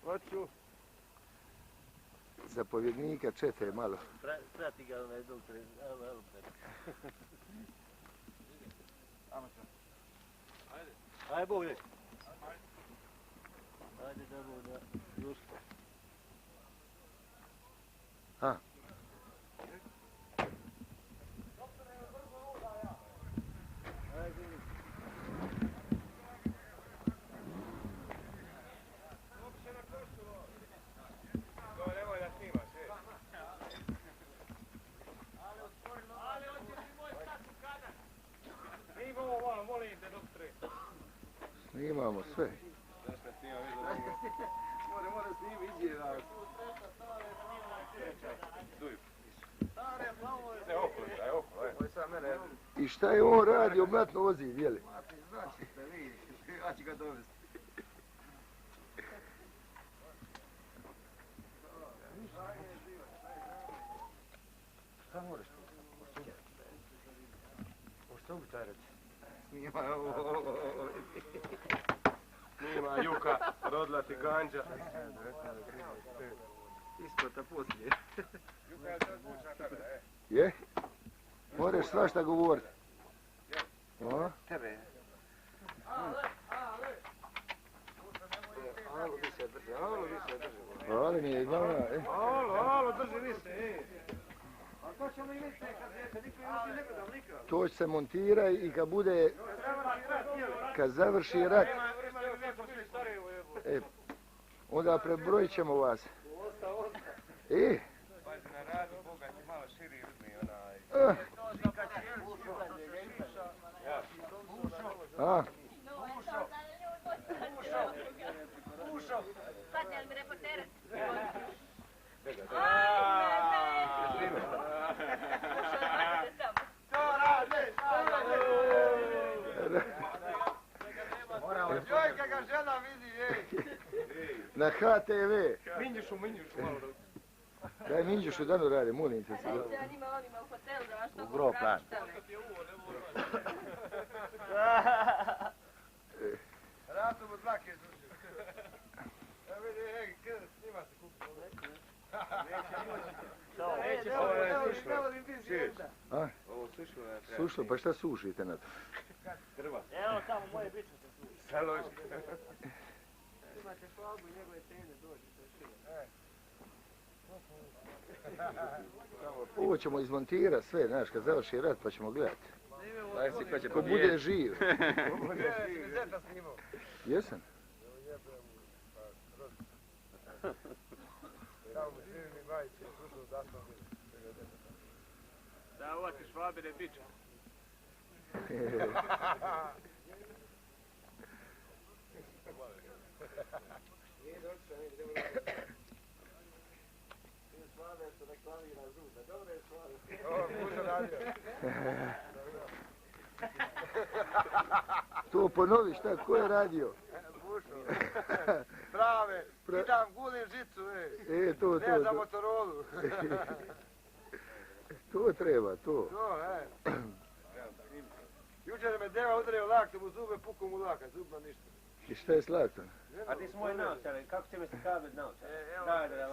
Hoću. Zapovjednika čete malo. Prati ga onaj doktor. Evo prati. Ajde Bog ide. Ajde da Bog da društvo. A. Snimamo sve. Mora snimi iđe. I šta je on radio? Mlatno vozi, jeli? Znači ste vi, ja ću ga dovesti. Šta moraš tu? Što bi taj reći? Snima Juka, rodila ti ganđa. Isplata poslije. Juka je to zvučna kamera, Je? Moraš svašta govoriti. O? Tebe. Alo, vi se drži, Ali mi je glavna, Alo, drži vi se, A to ćemo i vidjeti kad se niko ne gledam nikad. To će se montirati i kad bude, kad završi rat, onda prebrojit ćemo vas. E? Pazi, na radu Boga ti malo širi uzmi onaj. A? Pazite, ali mi reporterac. To radiš! Joj, kad ga žena vidi, Na HTV. Minjušu malo. Daj Minđušu danu radi, molim te. Ja njima onima u hotelu da što U gro plan. Ratu mu dlake zužio. Ja vidi, snima se kupi. A? Sušlo, pa šta sušite na to? Evo tamo moje biće se služi. Saloži. Imate švalbu i njegove tene dođete. Ovo ćemo izmontirati sve, znaš, kad završi rat pa ćemo gledati. Ko bude živ. Jesam? Da uvati švabine bića. To ponovi šta, ko je radio? Prave, idam gulim žicu, To. Ne za Motorolu. To treba, to. Jučer me deva udario laktom u zube, puku mu laka, zubno ništa. I šta je s laktom? A ti si moj naočar, kako će me se kabet naočar?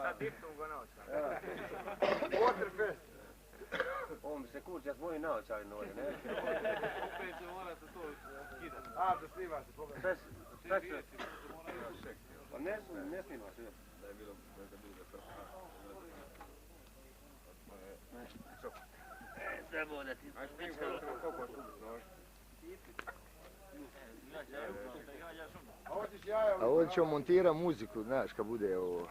Sa diptom ga naočar. Waterfest. On bi se kuća s mojim naočarima ovdje, ne? Opet će morati to skidati. A, da snima se, pogledaj. Pa ne snima se. Da je bilo da Trebao da ti... A ovdje ćemo montirati muziku, znaš, kad bude ovo.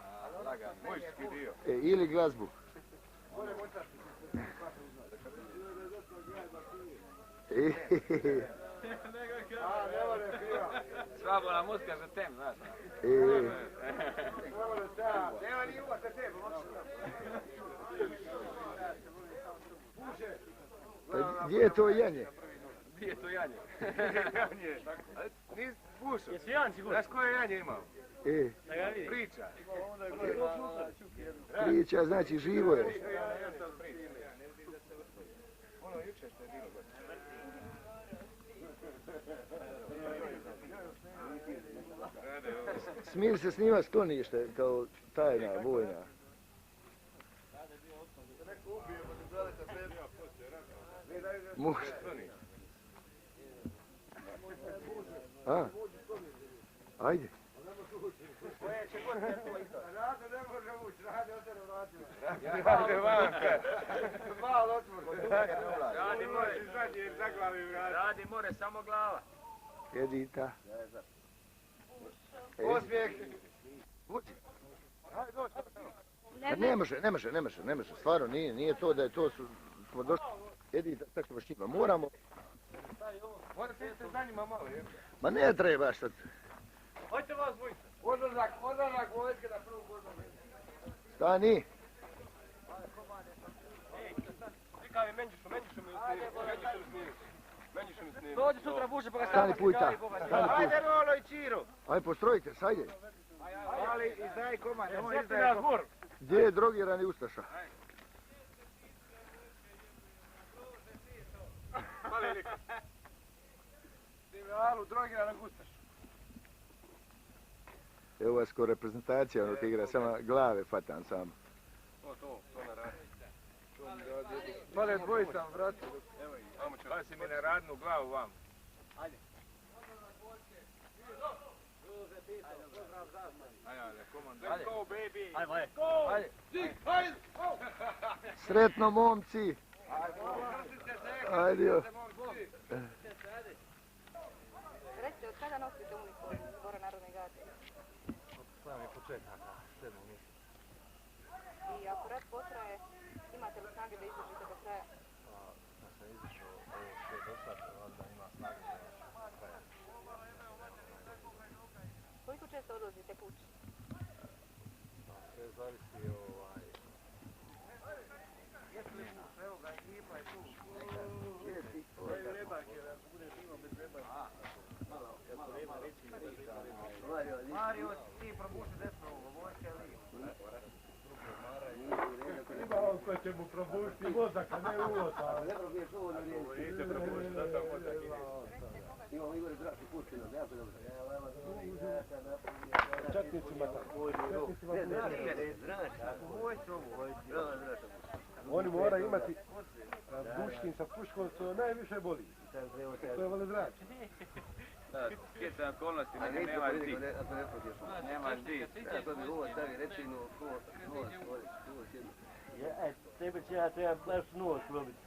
Muzički dio. Ili glazbu. Slabona muska za tem, znaš. Nema ni uva za tem. Pa gdje je to Janje? Gdje je to Janje? Janje. Nis pušao. Jesi Jan sigurno? Znaš koje Janje imao? Da ga vidi. Priča. Priča, znači živo je. Ono jučer što je bilo gotovo. Smije se snima sklonište kao tajna, vojna. Može. A? Ajde. Rade ne može ući, rade otero vratio. Rade vanka. Malo otvor. Radi more. Radi more, samo glava. Edita. Osmijeh. Ne može, stvarno nije to da je to smo došli, Edita, tako ćemo s njima, moramo. Morate idete za njima malo, je. Ma ne treba sad. Hojte vas dvojica. Odlazak vojske na prvu godinu. Stani. Čekaj, Menđušu mi snimi. Dođi sutra buše pa ga Stani pujta. Ajde Rolo i Čiro. Ajde postrojite se, ajde. Ali izdaj komad, nemoj izdaj komad. Gdje je drogirani Ustaša? Kriminalu, drogiranog Ustaša. Evo je skoro reprezentacija onog igra, samo glave fatan sam. To ne radi. Male dvojica, vrati. Evo ih, vamo ću. Baci mi na radnu glavu vam. Ajde. Ajde, komandant. Let's go, baby. Ajde. Go! Ajde. Sretno momci! Ajde jo. Recite, od kada nosite uniformu Zbora Narodne garde? Sami početaka, 7 mjesec. I ako rat potraje, imate li snage da izdržite do kraja? Da sam izašao ovo što je do sad, valjda ima snage da još kraja. Koliko često odlazite kući? Sve zavisi Evo ga, ekipa je tu. Daju rebake, ako budeš imao bez rebaka. Mario, ti probuši desno ovo, vojska je lijepo. Ima on ko će mu probušiti mozak, a ne uvota. Idete probušiti, da sam mozak ide. Imamo Igor Zrači Puškina, jako dobro. Četnicima tako. Oni moraju imati Puškin sa Puškom, to najviše boli. To je vole Zrač. Da, stjecajem okolnosti, nemaš di. Nemaš di. To bi ovo stavi rečinu, nos, Tebe će ja treba baš nos probiti.